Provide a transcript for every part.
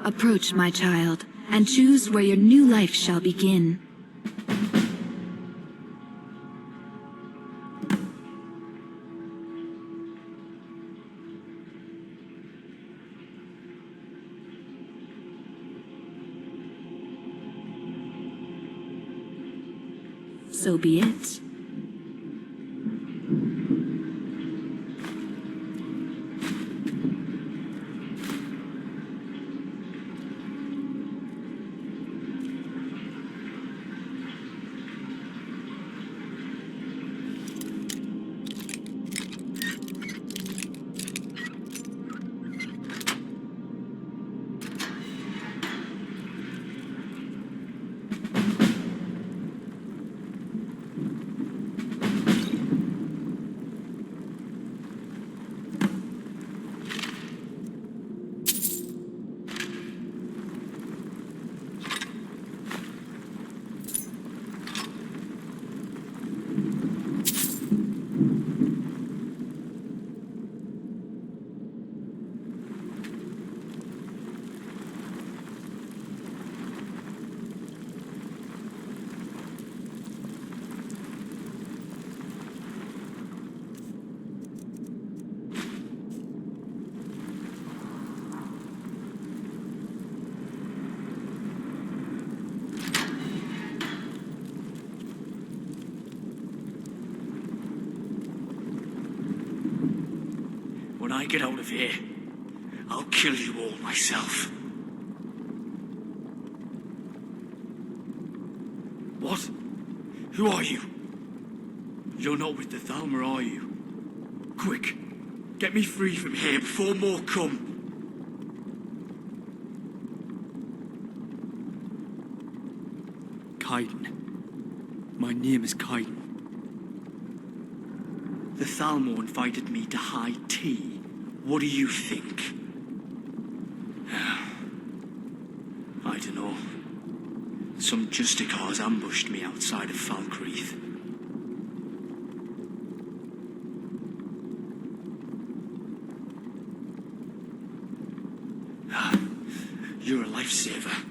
Approach, my child, and choose where your new life shall begin. So be it. When I get out of here, I'll kill you all myself. What? Who are you? You're not with the Thalmor, are you? Quick, get me free from here before more come. Kaiden. My name is Kaiden. The Thalmor invited me to high tea. What do you think? I don't know. Some Justicars ambushed me outside of Falkreath. You're a lifesaver.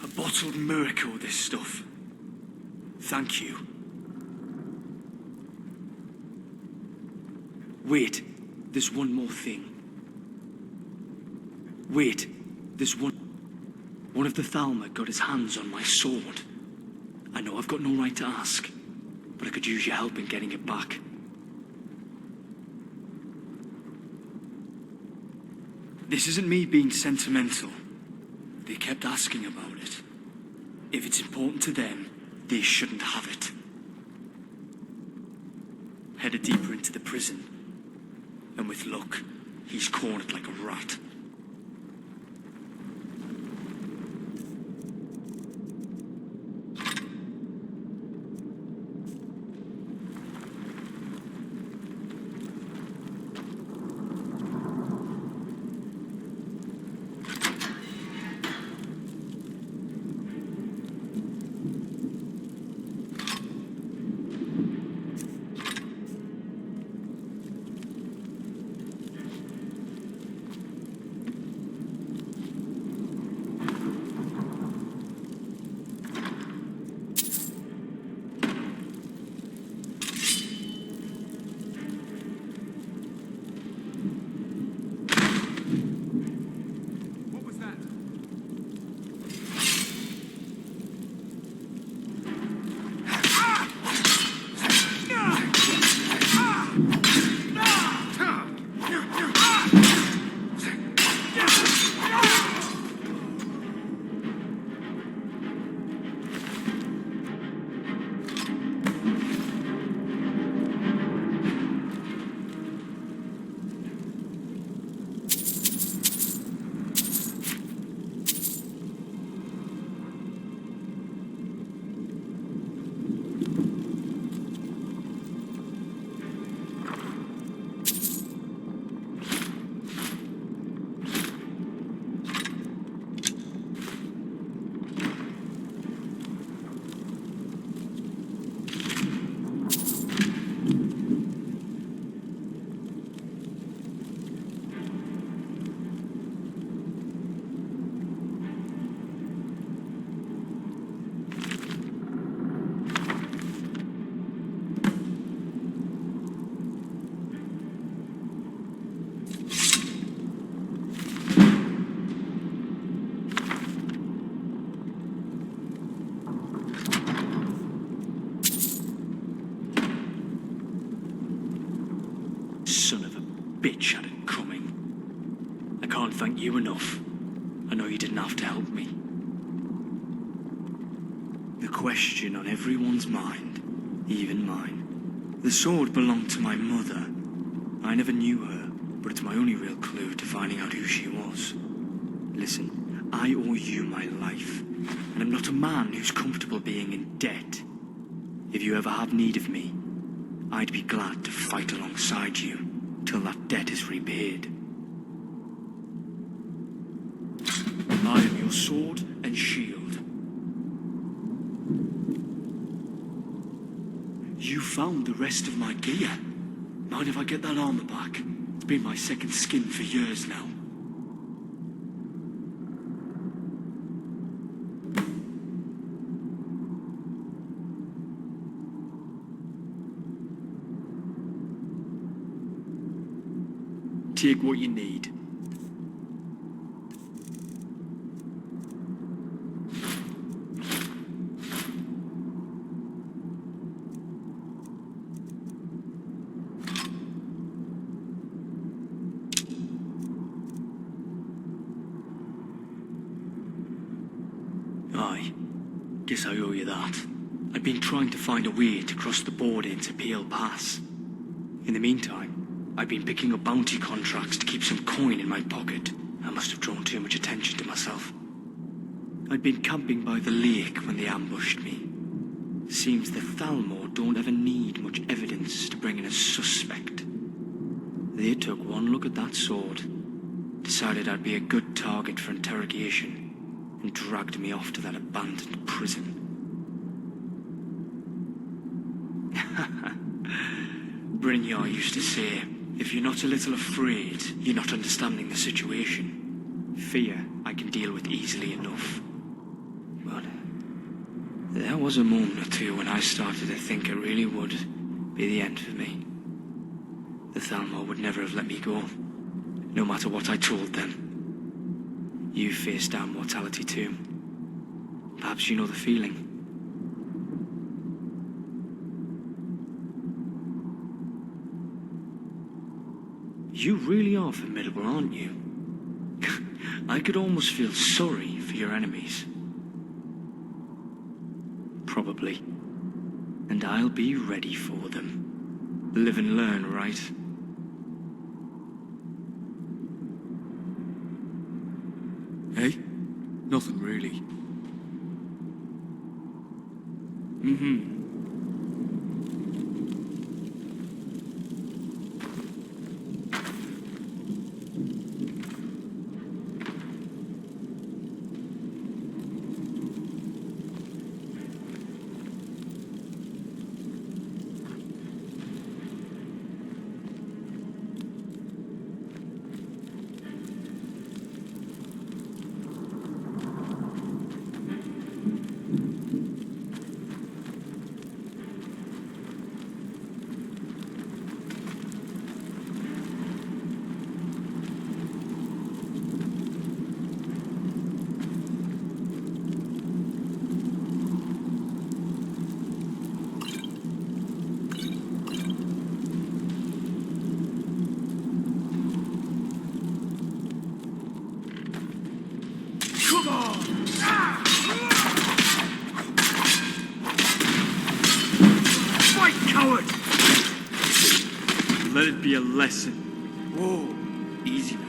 A bottled miracle, this stuff. Thank you. Wait, there's one more thing. Wait, there's one... One of the Thalmor got his hands on my sword. I know I've got no right to ask, but I could use your help in getting it back. This isn't me being sentimental. They kept asking about it. If it's important to them, they shouldn't have it. Headed deeper into the prison, and with luck, he's cornered like a rat. Bitch had it coming. I can't thank you enough. I know you didn't have to help me. The question on everyone's mind, even mine. The sword belonged to my mother. I never knew her, but it's my only real clue to finding out who she was. Listen, I owe you my life, and I'm not a man who's comfortable being in debt. If you ever have need of me, I'd be glad to fight alongside you till that debt is repaid. I am your sword and shield. You found the rest of my gear. Mind if I get that armor back? It's been my second skin for years now. Take what you need. Aye, guess I owe you that. I've been trying to find a way to cross the border into Pale Pass. In the meantime, I've been picking up bounty contracts to keep some coin in my pocket. I must have drawn too much attention to myself. I'd been camping by the lake when they ambushed me. Seems the Thalmor don't ever need much evidence to bring in a suspect. They took one look at that sword, decided I'd be a good target for interrogation, and dragged me off to that abandoned prison. Brynjar used to say, if you're not a little afraid, you're not understanding the situation. Fear I can deal with easily enough. But there There was a moment or two when I started to think it really would be the end for me. The Thalmor would never have let me go, no matter what I told them. You faced down mortality too. Perhaps you know the feeling. You really are formidable, aren't you? I could almost feel sorry for your enemies. Probably. And I'll be ready for them. Live and learn, right? Hey? Nothing really. Mm-hmm. Let it be a lesson. Whoa, easy now.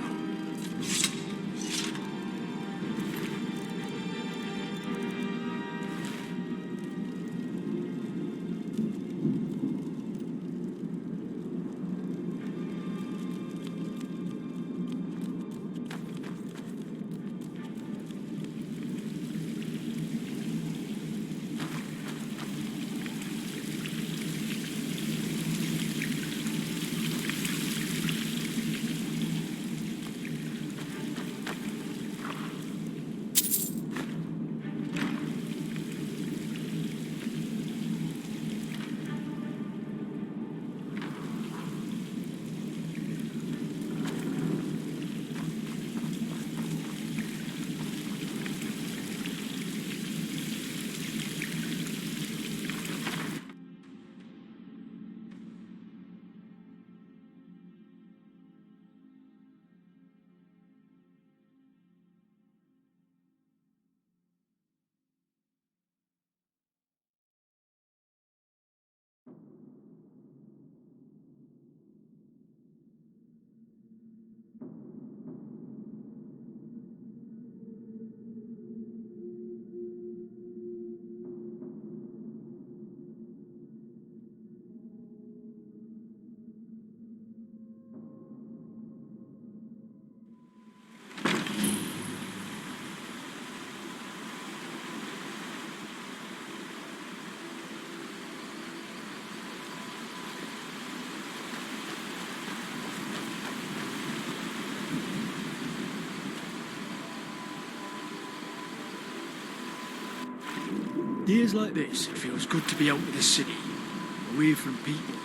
Days like this, it feels good to be out of the city, away from people.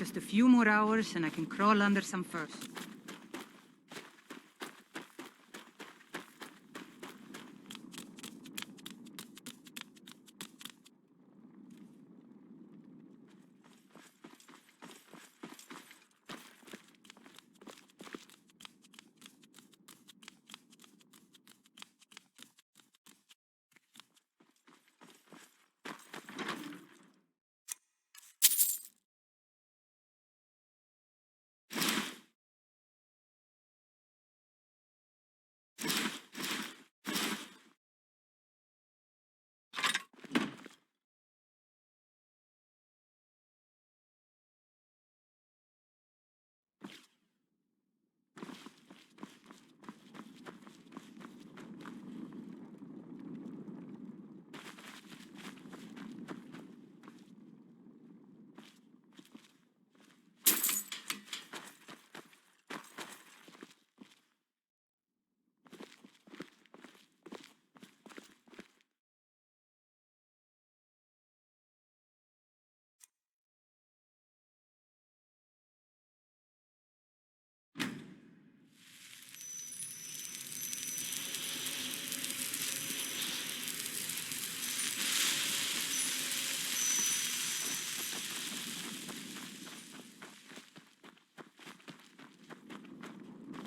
Just a few more hours and I can crawl under some furs.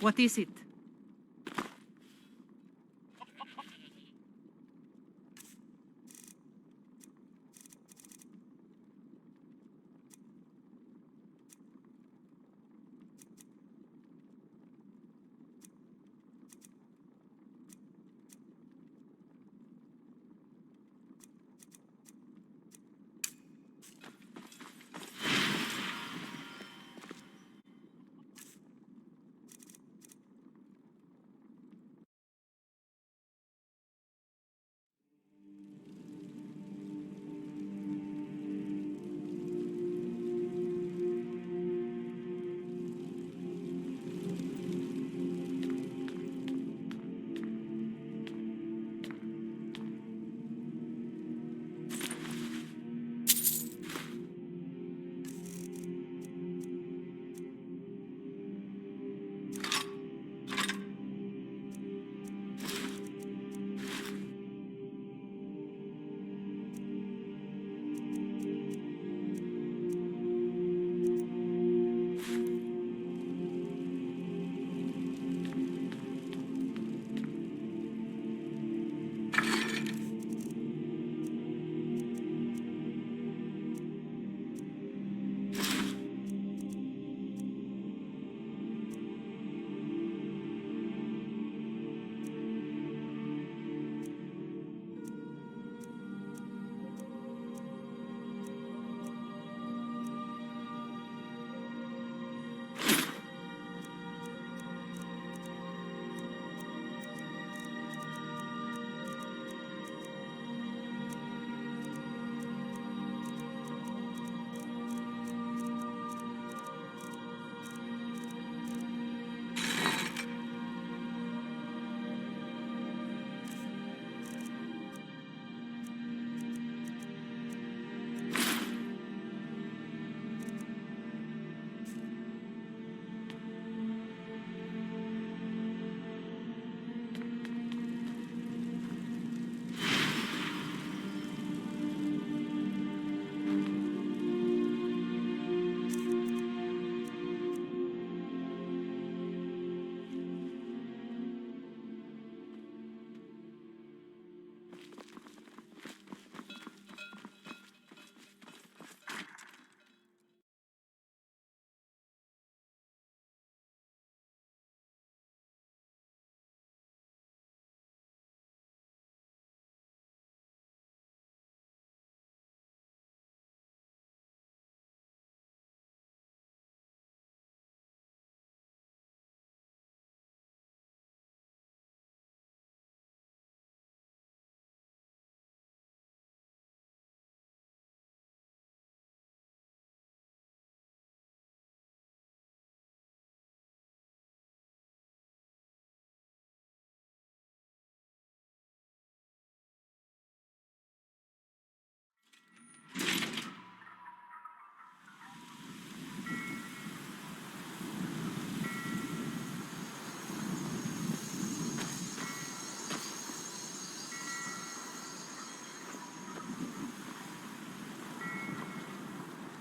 What is it?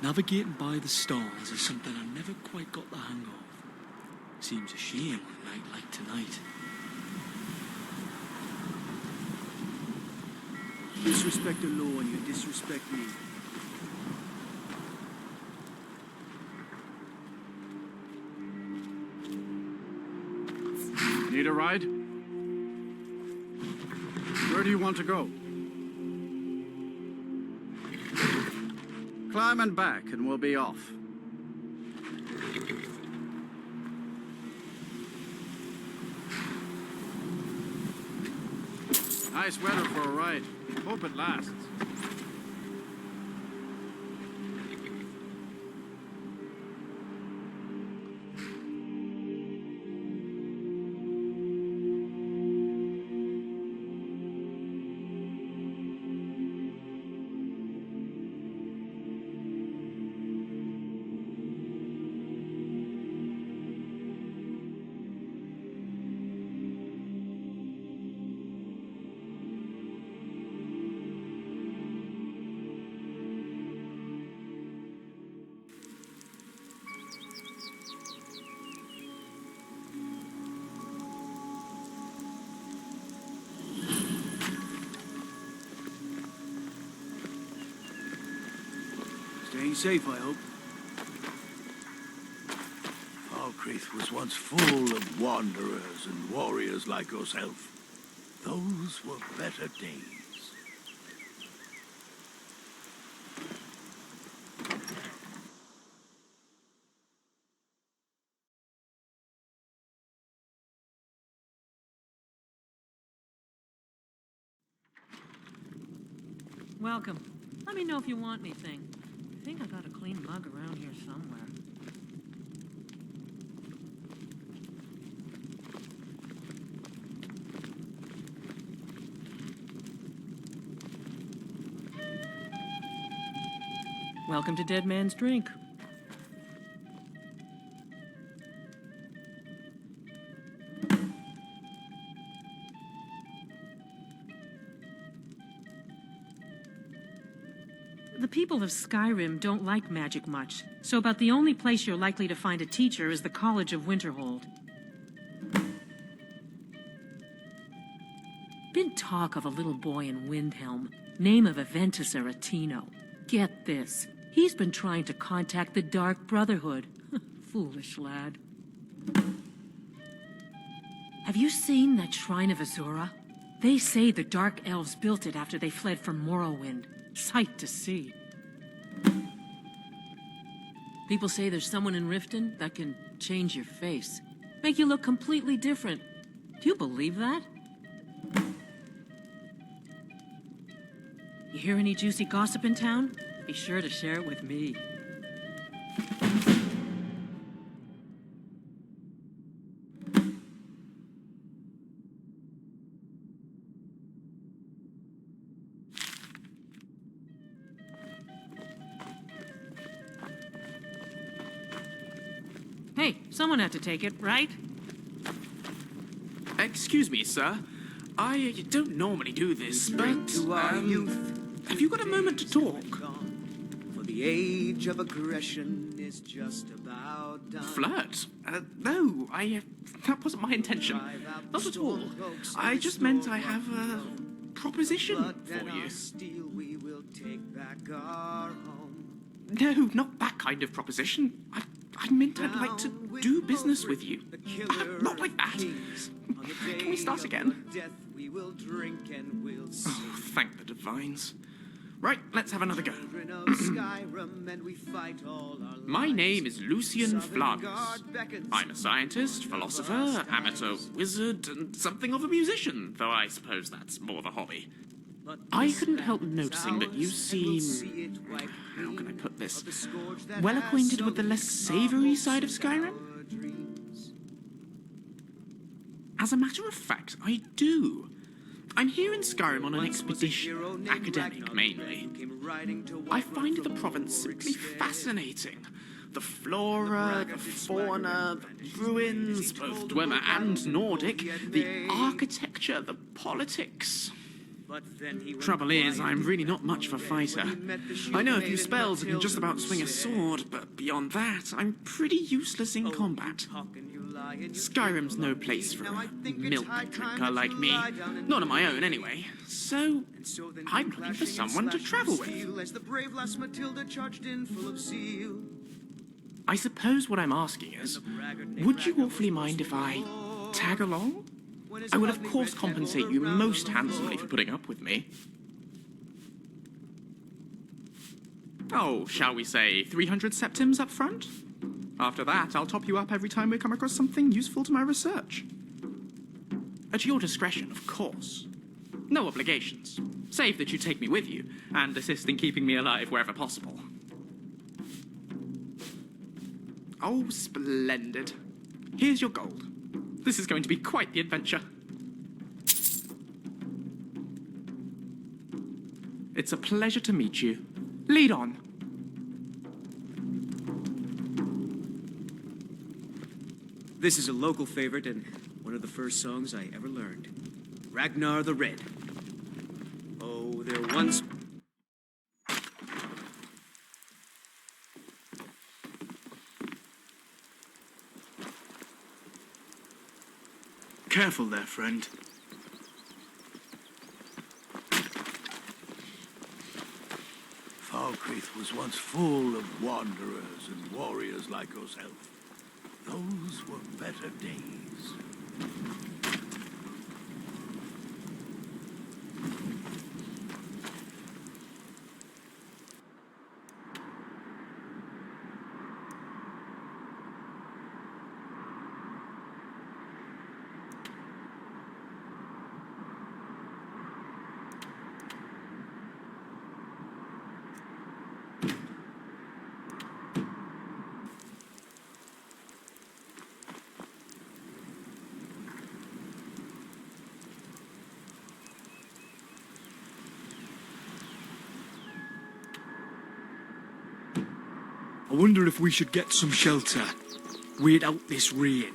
Navigating by the stars is something I never quite got the hang of. Seems a shame on a night like tonight. Disrespect the law and you disrespect me. Need a ride? Where do you want to go? Climb and back and we'll be off. Nice weather for a ride. Hope it lasts. Staying safe, I hope. Falkreath was once full of wanderers and warriors like yourself. Those were better days. Welcome. Let me know if you want anything. I think I got a clean mug around here somewhere. Welcome to Dead Man's Drink. The people of Skyrim don't like magic much, so about the only place you're likely to find a teacher is the College of Winterhold. Been talk of a little boy in Windhelm, name of Aventus Aretino. Get this, he's been trying to contact the Dark Brotherhood. Foolish lad. Have you seen that Shrine of Azura? They say the Dark Elves built it after they fled from Morrowind. Sight to see. People say there's someone in Riften that can change your face. Make you look completely different. Do you believe that? You hear any juicy gossip in town? Be sure to share it with me. Hey, someone had to take it, right? Excuse me, sir. I don't normally do this, but have you got a moment to talk? For the age of aggression is just about done. Flirt? No, that wasn't my intention. Not at all. I just meant I have a proposition for you. Steel we will take back our home. No, not that kind of proposition. I meant I'd like to do business with you. Not like that. Can we start again? We will drink and we'll sing. Oh, thank the divines. Right, let's have another go. My name is Lucien Flagus. I'm a scientist, philosopher, amateur wizard, and something of a musician, though I suppose that's more of a hobby. I couldn't help noticing that you seem... how can I put this? Well acquainted with the less savoury side of Skyrim? As a matter of fact, I do. I'm here in Skyrim on an expedition, academic mainly. I find the province simply fascinating. The flora, the fauna, the ruins, both Dwemer and Nordic, the architecture, the politics. But then he went Trouble is, quiet. I'm really not much of a fighter. I know a few spells and can just about swing a sword, but beyond that, I'm pretty useless in combat. Skyrim's no place for a milk drinker like me. Not on my own, anyway. So, I'm looking for someone to travel with. I suppose what I'm asking is, would you awfully mind if I tag along? I will of course compensate you most handsomely for putting up with me. Oh, shall we say 300 septims up front? After that, I'll top you up every time we come across something useful to my research. At your discretion, of course. No obligations, save that you take me with you, and assist in keeping me alive wherever possible. Oh, splendid. Here's your gold. This is going to be quite the adventure. It's a pleasure to meet you. Lead on. This is a local favorite and one of the first songs I ever learned. Ragnar the Red. Oh, there once... Careful there, friend. Falkreath was once full of wanderers and warriors like yourself. Those were better days. I wonder if we should get some shelter. Wait out this rain.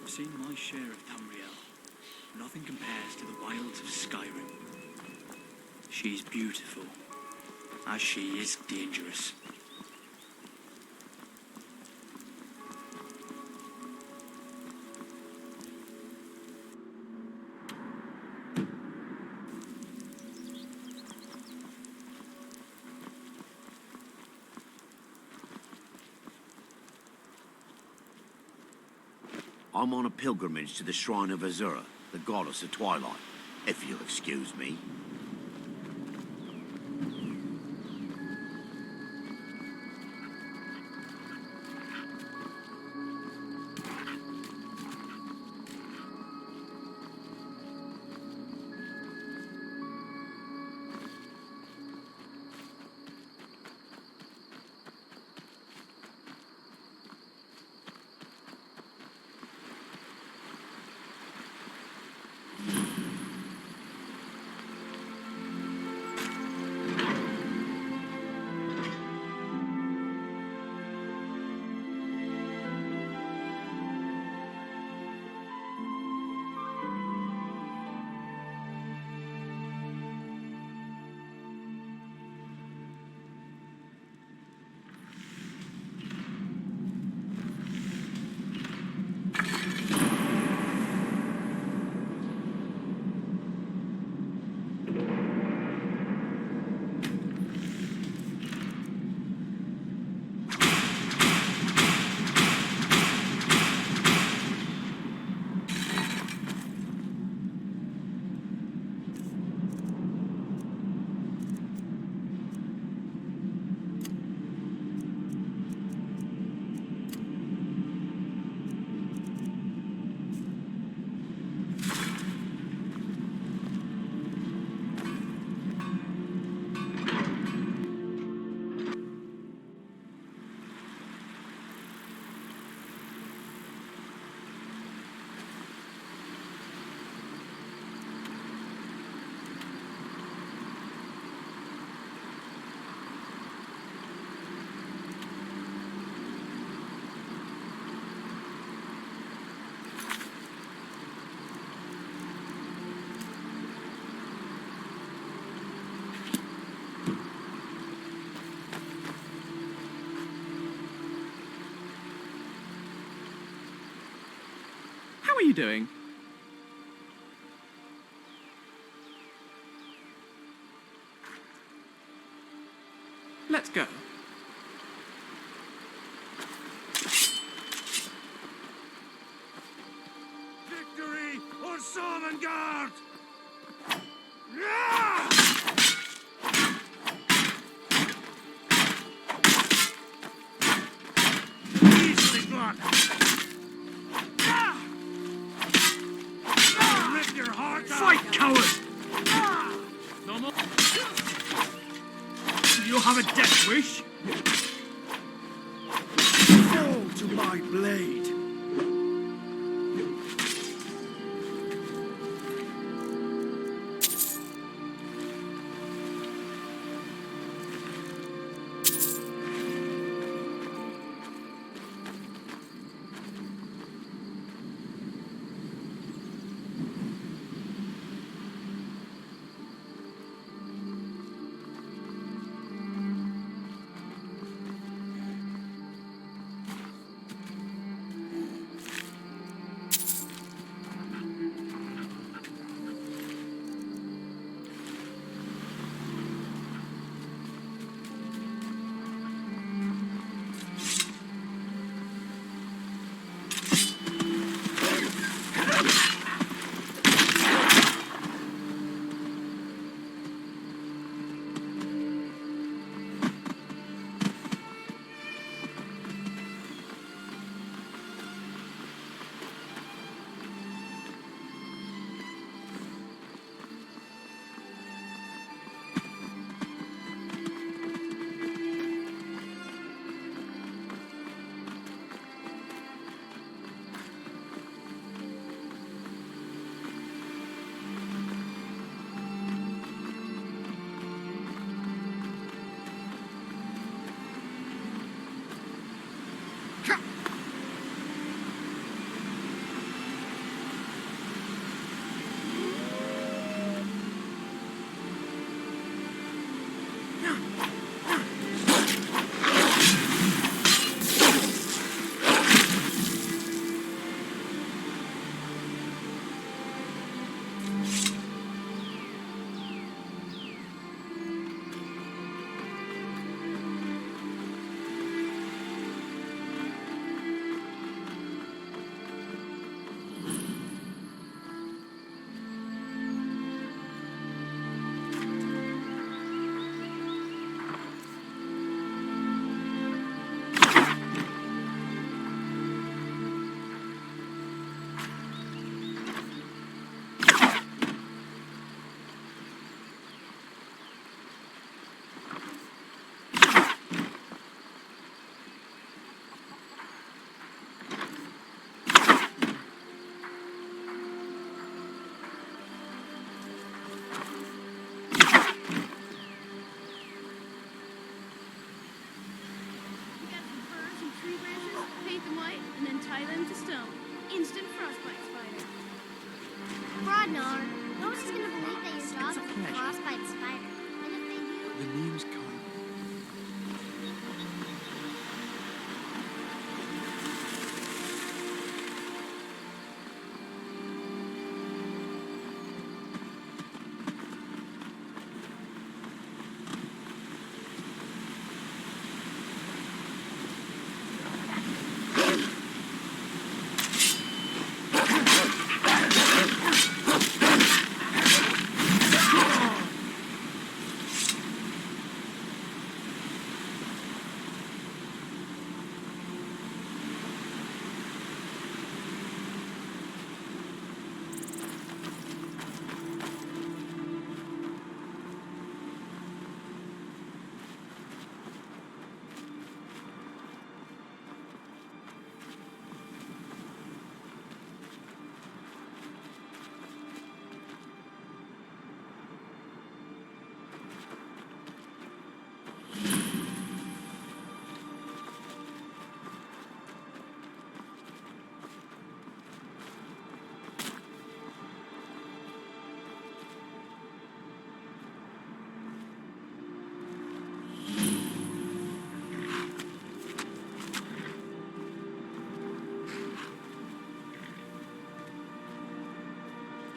I've seen my share of Tamriel. Nothing compares to the wilds of Skyrim. She's beautiful, as she is dangerous. I'm on a pilgrimage to the shrine of Azura, the goddess of twilight, if you'll excuse me. are you doing? Let's go. Victory or Sovngarde! Easily got. Rip your heart out. Fight, coward! No more. Do you have a death wish? Fall to my blade.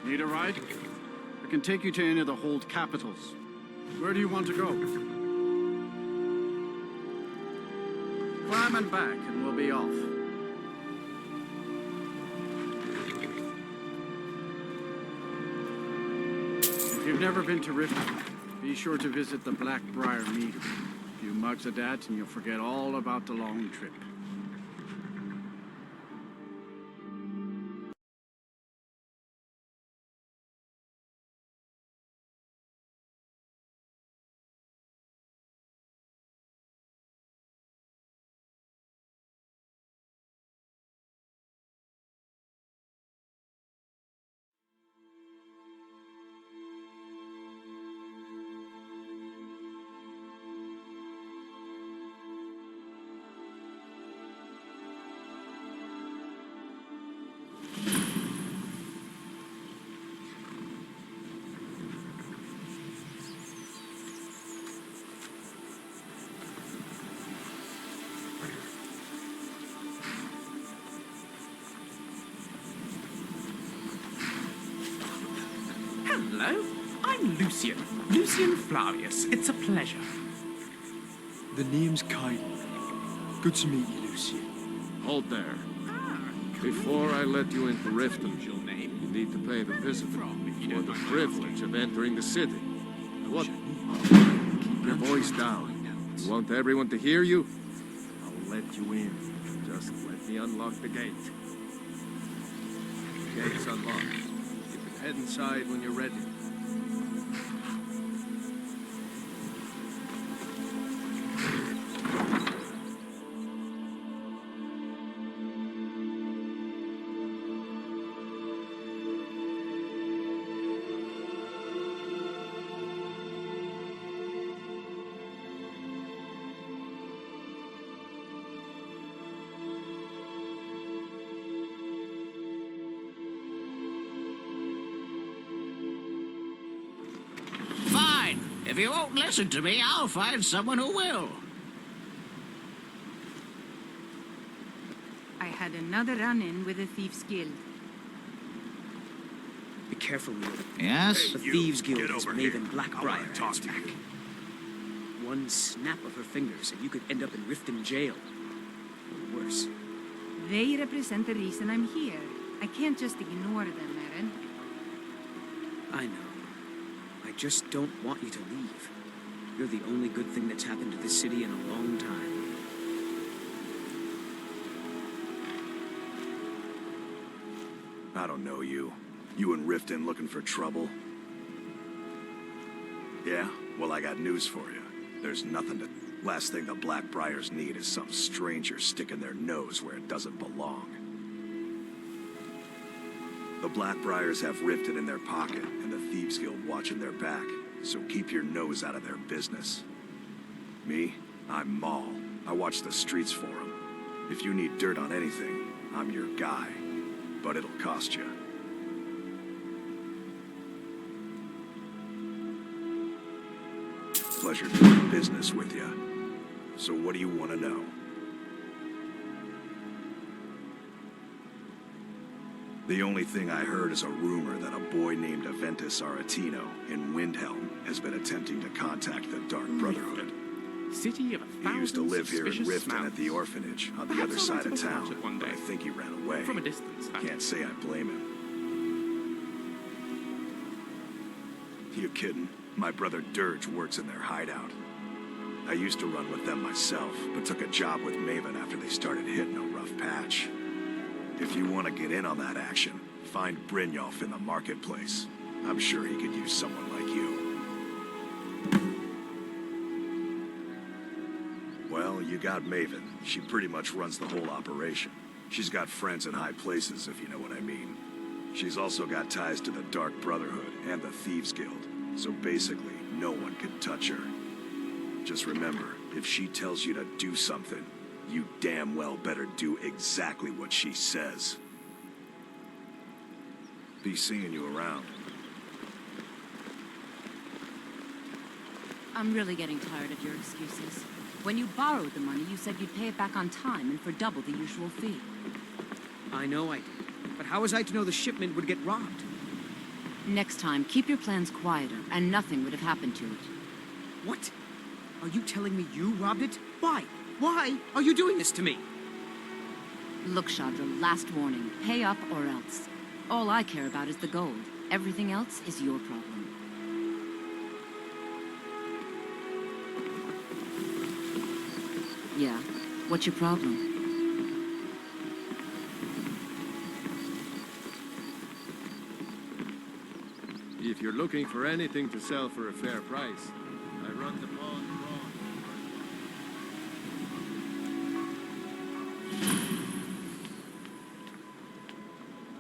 Need a ride? I can take you to any of the hold capitals. Where do you want to go? Climb and back, and we'll be off. If you've never been to Riften, be sure to visit the Blackbriar Meadery. A few mugs of that, and you'll forget all about the long trip. Hello, I'm Lucien. Lucien Flavius. It's a pleasure. The name's Kyle. Good to meet you, Lucien. Hold there. Before I let you into Riften, you need to pay the visitor for the privilege of entering the city. What? Keep your voice down. You want everyone to hear you? I'll let you in. Just let me unlock the gate. The gate's unlocked. You can head inside when you're ready. If you won't listen to me, I'll find someone who will. I had another run-in with the Thieves Guild. Be careful, Leo. Yes? The Thieves Guild has Maven Blackbriar at its back. One snap of her fingers and you could end up in Riften jail. Or worse. They represent the reason I'm here. I can't just ignore them, Aaron. I know. I just don't want you to leave. You're the only good thing that's happened to this city in a long time. I don't know you. You in Riften looking for trouble? Yeah? Well, I got news for you. There's nothing to... Last thing the Blackbriars need is some stranger sticking their nose where it doesn't belong. The Blackbriars have Riften in their pocket, and the Thieves Guild watching their back, so keep your nose out of their business. Me? I'm Maul. I watch the streets for them. If you need dirt on anything, I'm your guy. But it'll cost you. Pleasure doing business with you. So what do you want to know? The only thing I heard is a rumor that a boy named Aventus Aretino in Windhelm has been attempting to contact the Dark Brotherhood. City of a He thousand used to live here in suspicious Riften at the smells. orphanage on the Perhaps other I'll side let of him town, watch it one but I day. think he ran away. From a distance. Can't say I blame him. You kidding? My brother Dirge works in their hideout. I used to run with them myself, but took a job with Maven after they started hitting a rough patch. If you want to get in on that action, find Brynjolf in the marketplace. I'm sure he could use someone like you. Well, you got Maven. She pretty much runs the whole operation. She's got friends in high places, if you know what I mean. She's also got ties to the Dark Brotherhood and the Thieves Guild, so basically, no one can touch her. Just remember, if she tells you to do something, you damn well better do exactly what she says. Be seeing you around. I'm really getting tired of your excuses. When you borrowed the money, you said you'd pay it back on time and for double the usual fee. I know I did. But how was I to know the shipment would get robbed? Next time, keep your plans quieter, and nothing would have happened to it. What? Are you telling me you robbed it? Why? Why are you doing this to me? Look, Shadra, last warning. Pay up or else. All I care about is the gold. Everything else is your problem. Yeah? What's your problem? If you're looking for anything to sell for a fair price, I run the pawn wrong.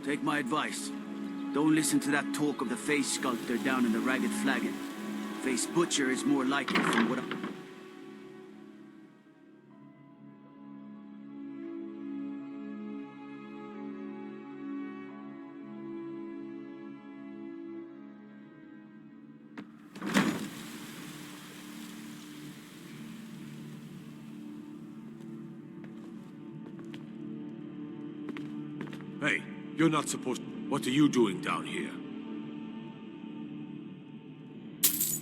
Take my advice. Don't listen to that talk of the face sculptor down in the Ragged Flagon. Face Butcher is more like it from what I... Hey, you're not supposed... What are you doing down here?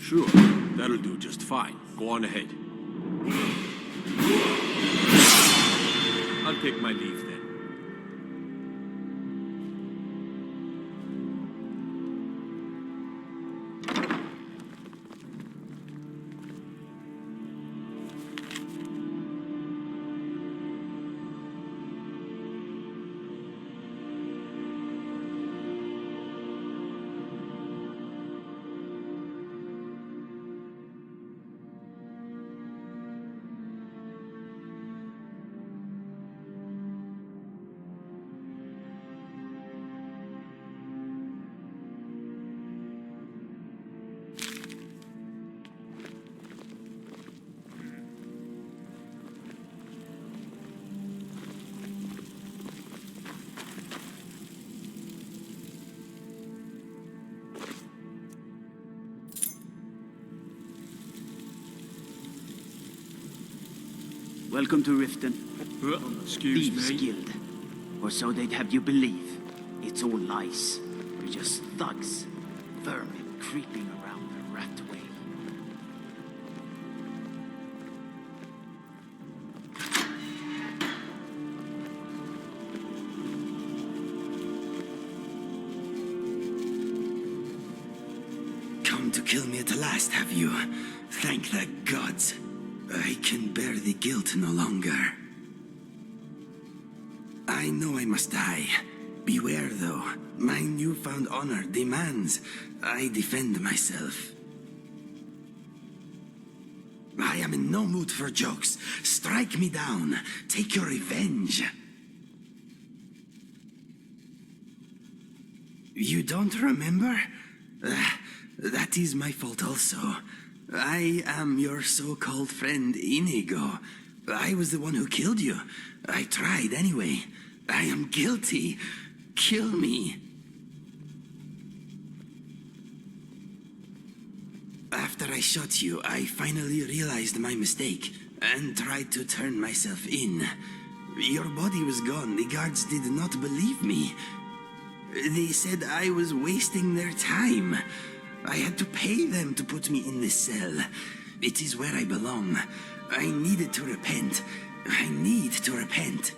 Sure, that'll do just fine. Go on ahead. I'll take my leave then. Welcome to Riften. Excuse Thieves me. Guild. Or so they'd have you believe. It's all lies. We're just thugs. Vermin creeping around the rat way. Come to kill me at last, have you? Thank the gods. I can bear the guilt no longer. I know I must die. Beware, though. My newfound honor demands I defend myself. I am in no mood for jokes. Strike me down. Take your revenge. You don't remember? That is my fault also. I am your so-called friend Inigo. I was the one who killed you. I tried anyway. I am guilty. Kill me. After I shot you, I finally realized my mistake and tried to turn myself in. Your body was gone. The guards did not believe me. They said I was wasting their time. I had to pay them to put me in this cell. It is where I belong. I needed to repent. I need to repent.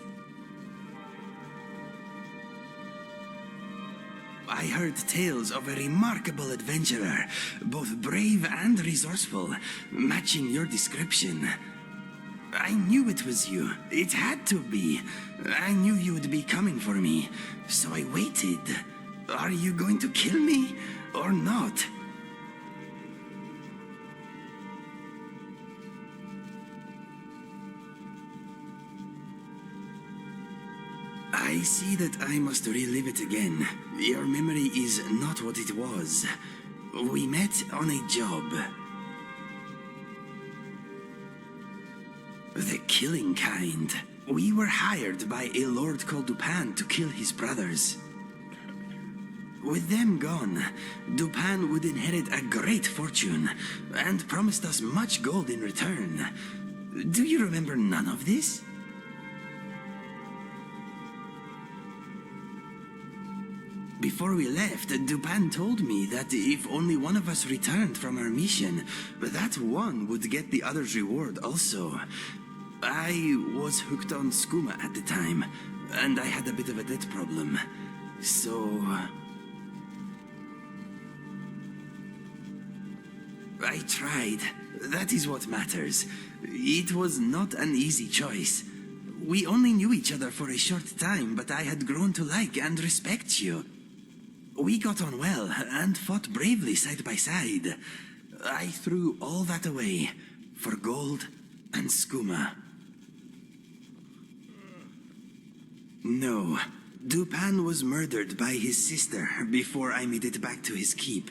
I heard tales of a remarkable adventurer, both brave and resourceful, matching your description. I knew it was you. It had to be. I knew you would be coming for me, so I waited. Are you going to kill me or not? I see that I must relive it again. Your memory is not what it was. We met on a job. The killing kind. We were hired by a lord called Dupin to kill his brothers. With them gone, Dupin would inherit a great fortune and promised us much gold in return. Do you remember none of this? Before we left, Dupin told me that if only one of us returned from our mission, that one would get the other's reward also. I was hooked on skooma at the time, and I had a bit of a debt problem. So... I tried. That is what matters. It was not an easy choice. We only knew each other for a short time, but I had grown to like and respect you. We got on well and fought bravely side by side. I threw all that away for gold and skooma. No, Dupin was murdered by his sister before I made it back to his keep.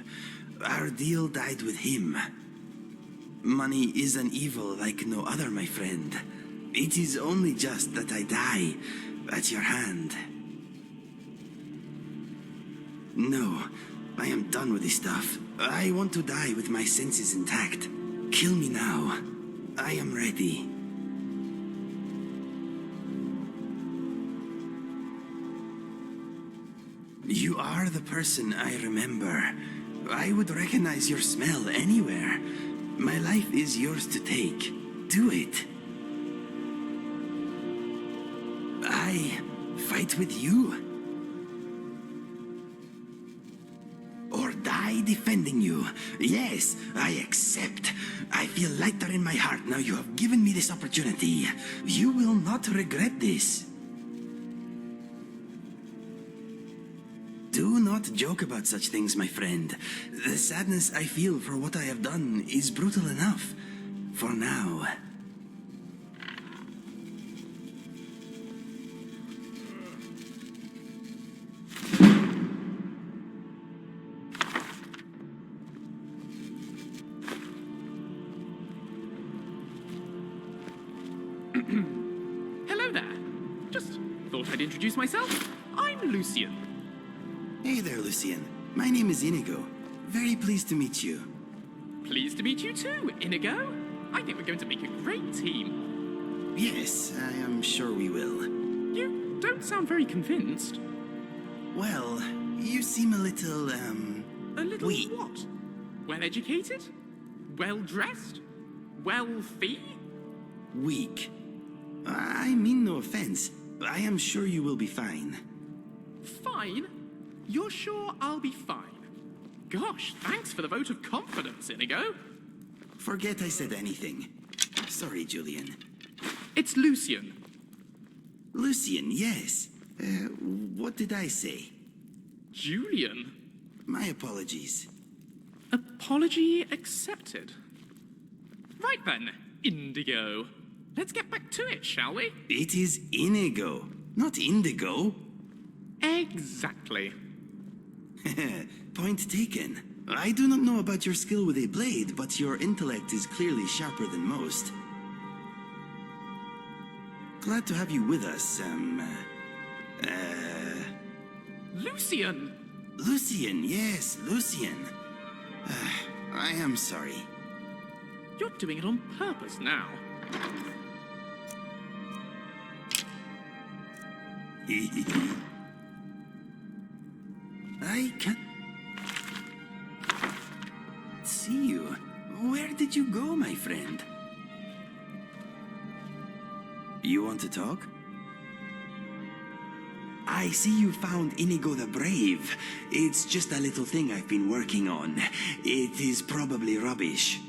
Our deal died with him. Money is an evil like no other, my friend. It is only just that I die at your hand. No, I am done with this stuff. I want to die with my senses intact. Kill me now. I am ready. You are the person I remember. I would recognize your smell anywhere. My life is yours to take. Do it. I fight with you. Or die defending you. Yes, I accept. I feel lighter in my heart now you have given me this opportunity. You will not regret this. Do not joke about such things, my friend. The sadness I feel for what I have done is brutal enough. For now. Hello there. Just thought I'd introduce myself. I'm Lucien. Hey there, Lucien. My name is Inigo. Very pleased to meet you. Pleased to meet you too, Inigo. I think we're going to make a great team. Yes, I am sure we will. You don't sound very convinced. Well, you seem a little, A little what? Well-educated? Well-dressed? Wealthy? weak. I mean no offense. I am sure you will be fine. Fine? You're sure I'll be fine? Gosh, thanks for the vote of confidence, Inigo. Forget I said anything. Sorry, Julian. It's Lucien. Lucien, yes. What did I say? Julian? My apologies. Apology accepted. Right then, Indigo. Let's get back to it, shall we? It is Inigo, not Indigo. Exactly. Point taken. I do not know about your skill with a blade, but your intellect is clearly sharper than most. Glad to have you with us, Lucien! Lucien, yes, Lucien. I am sorry. You're doing it on purpose now. I can't see you. Where did you go, my friend? You want to talk? I see you found Inigo the Brave. It's just a little thing I've been working on. It is probably rubbish.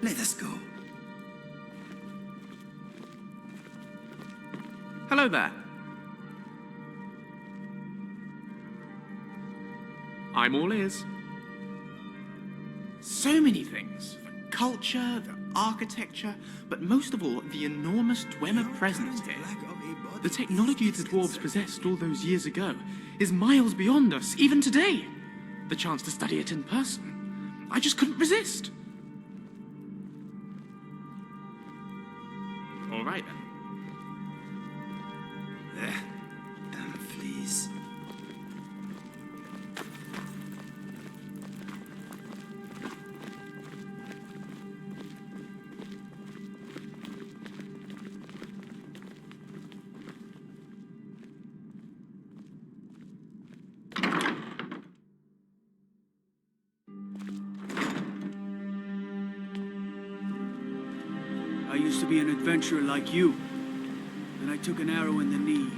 Let us go. Hello there. I'm all ears. So many things. The culture, the architecture, but most of all, the enormous Dwemer presence here. The technology the dwarves possessed all those years ago is miles beyond us, even today. The chance to study it in person. I just couldn't resist. All right, then. Damn fleas. to be an adventurer like you. And I took an arrow in the knee.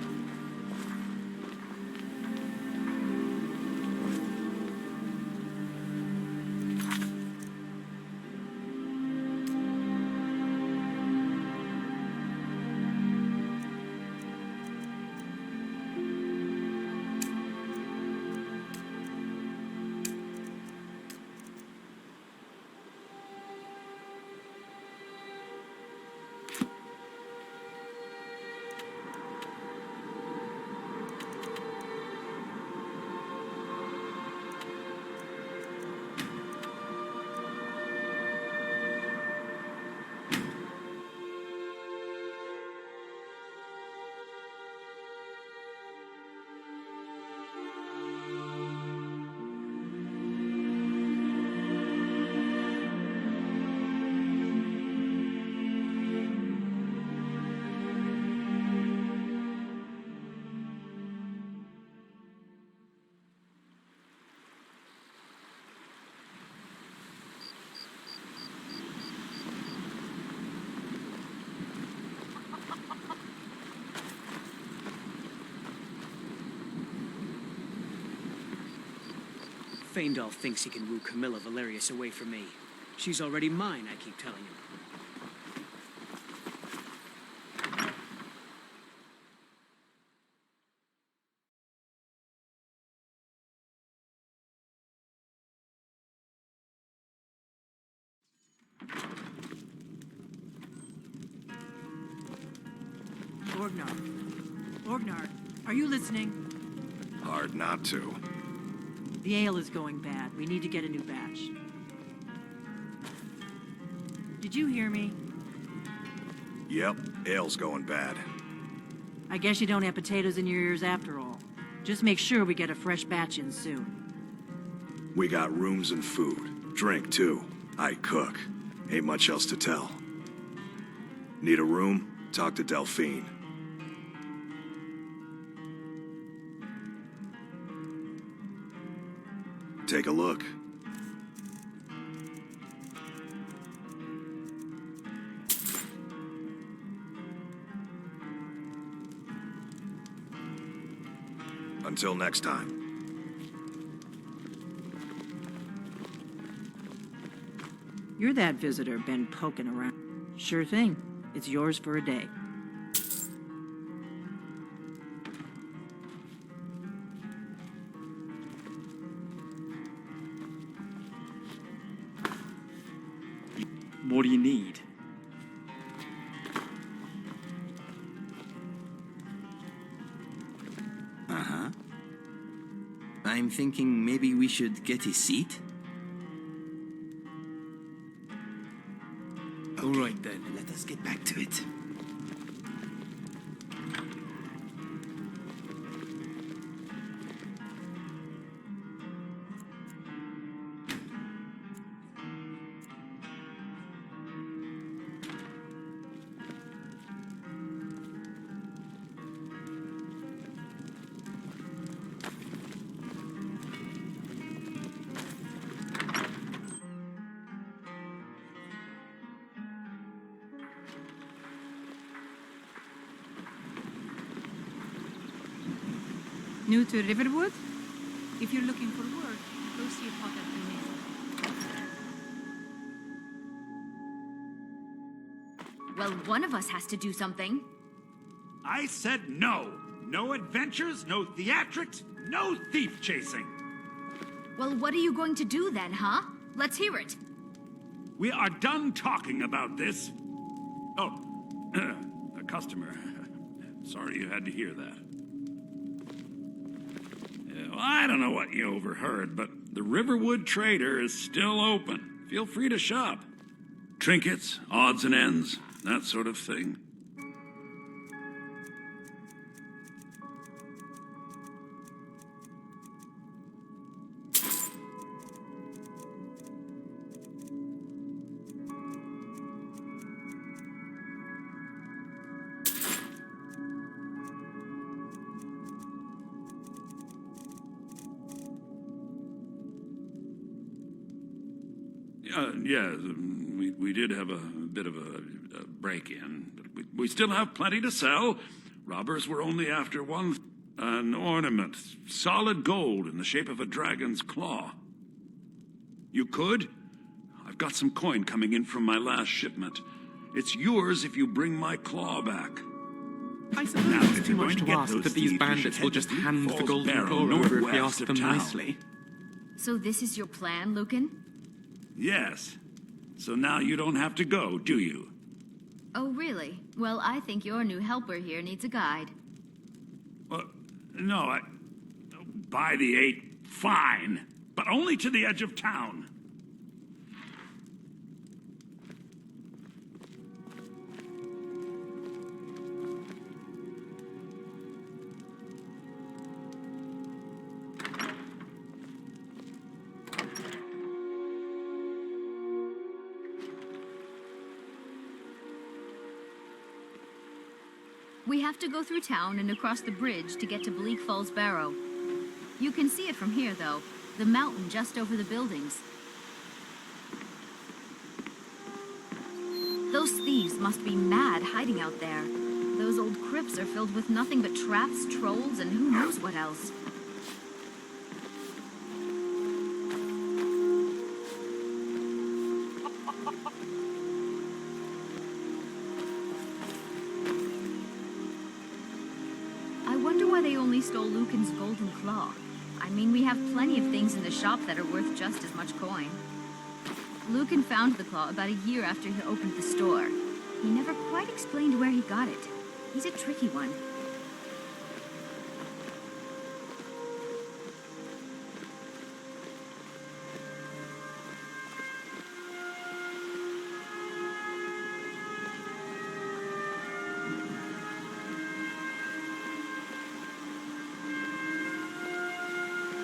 Faendal thinks he can woo Camilla Valerius away from me. She's already mine, I keep telling him. Orgnar, are you listening? Hard not to. The ale is going bad. We need to get a new batch. Did you hear me? Yep, ale's going bad. I guess you don't have potatoes in your ears after all. Just make sure we get a fresh batch in soon. We got rooms and food. Drink, too. I cook. Ain't much else to tell. Need a room? Talk to Delphine. Take a look. Until next time. You're that visitor been poking around. Sure thing. It's yours for a day. What do you need? Uh-huh. I'm thinking maybe we should get a seat? All right then. Let us get back to it. New to Riverwood? If you're looking for work, go see Apocalyspe. Well, one of us has to do something. I said no. No adventures, no theatrics, no thief chasing. Well, what are you going to do then, huh? Let's hear it. We are done talking about this. Oh, a customer. Sorry you had to hear that. Well, I don't know what you overheard, but the Riverwood Trader is still open. Feel free to shop. Trinkets, odds and ends, that sort of thing. Yeah, we did have a bit of a break-in. But we still have plenty to sell. Robbers were only after an ornament, solid gold in the shape of a dragon's claw. You could? I've got some coin coming in from my last shipment. It's yours if you bring my claw back. I suppose it's too much to ask that these bandits will just hand the golden core over if we ask them nicely. So this is your plan, Lucien? Yes. So now you don't have to go, do you? Oh, really? Well, I think your new helper here needs a guide. No, by the 8, fine. But only to the edge of town. We have to go through town and across the bridge to get to Bleak Falls Barrow. You can see it from here, though. The mountain just over the buildings. Those thieves must be mad hiding out there. Those old crypts are filled with nothing but traps, trolls, and who knows what else. Stole Lucien's golden claw. I mean, we have plenty of things in the shop that are worth just as much coin. Lucien found the claw about a year after he opened the store. He never quite explained where he got it. He's a tricky one.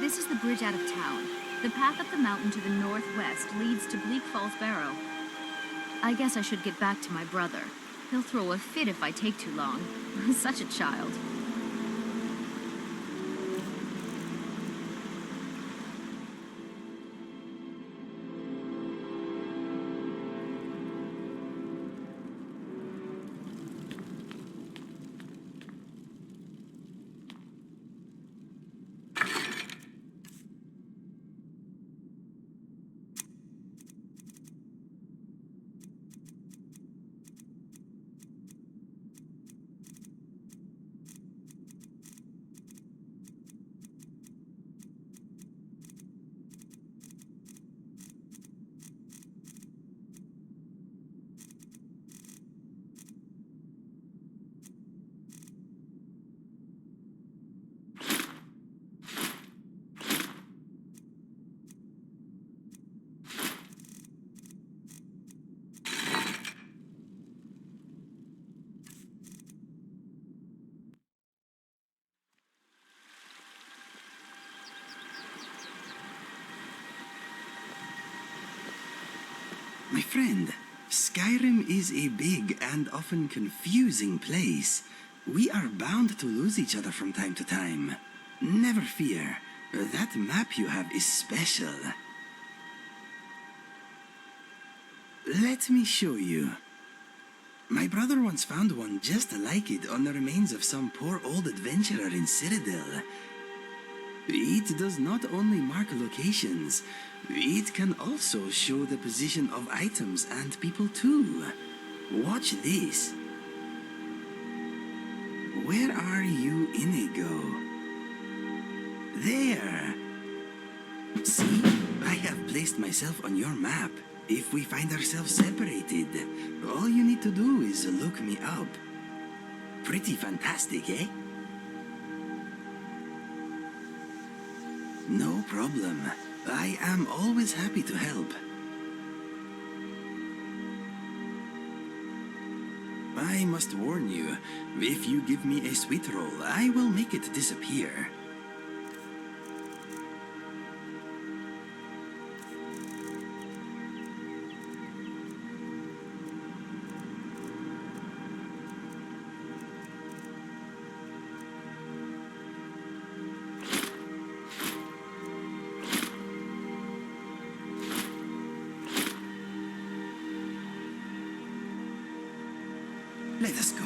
This is the bridge out of town. The path up the mountain to the northwest leads to Bleak Falls Barrow. I guess I should get back to my brother. He'll throw a fit if I take too long. Such a child. My friend, Skyrim is a big and often confusing place. We are bound to lose each other from time to time. Never fear, that map you have is special. Let me show you. My brother once found one just like it on the remains of some poor old adventurer in Citadel. It does not only mark locations, it can also show the position of items and people too. Watch this. Where are you, Inigo? There! See, I have placed myself on your map. If we find ourselves separated, all you need to do is look me up. Pretty fantastic, eh? No problem. I am always happy to help. I must warn you, if you give me a sweet roll, I will make it disappear. Let us go.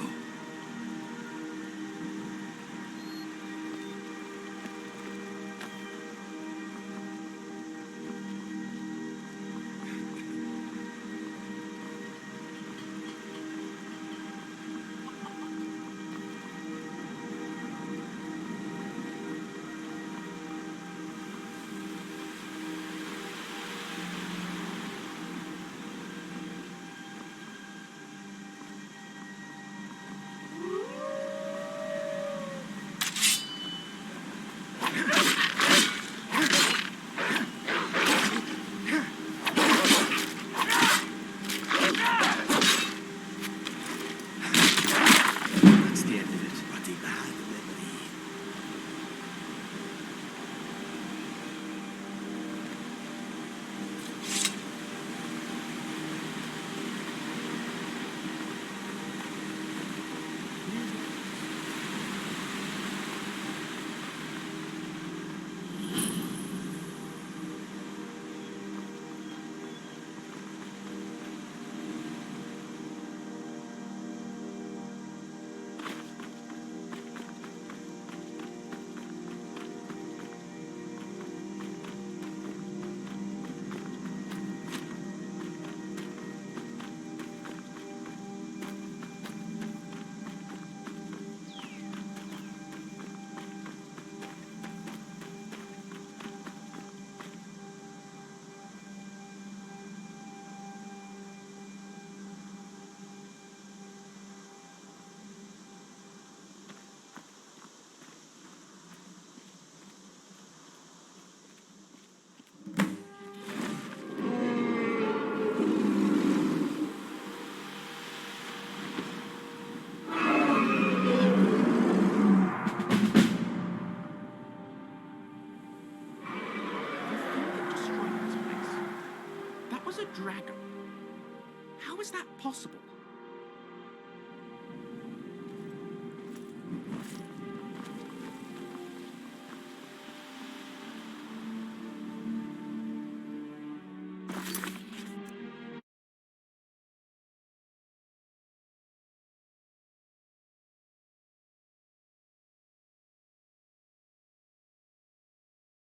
A dragon. How is that possible?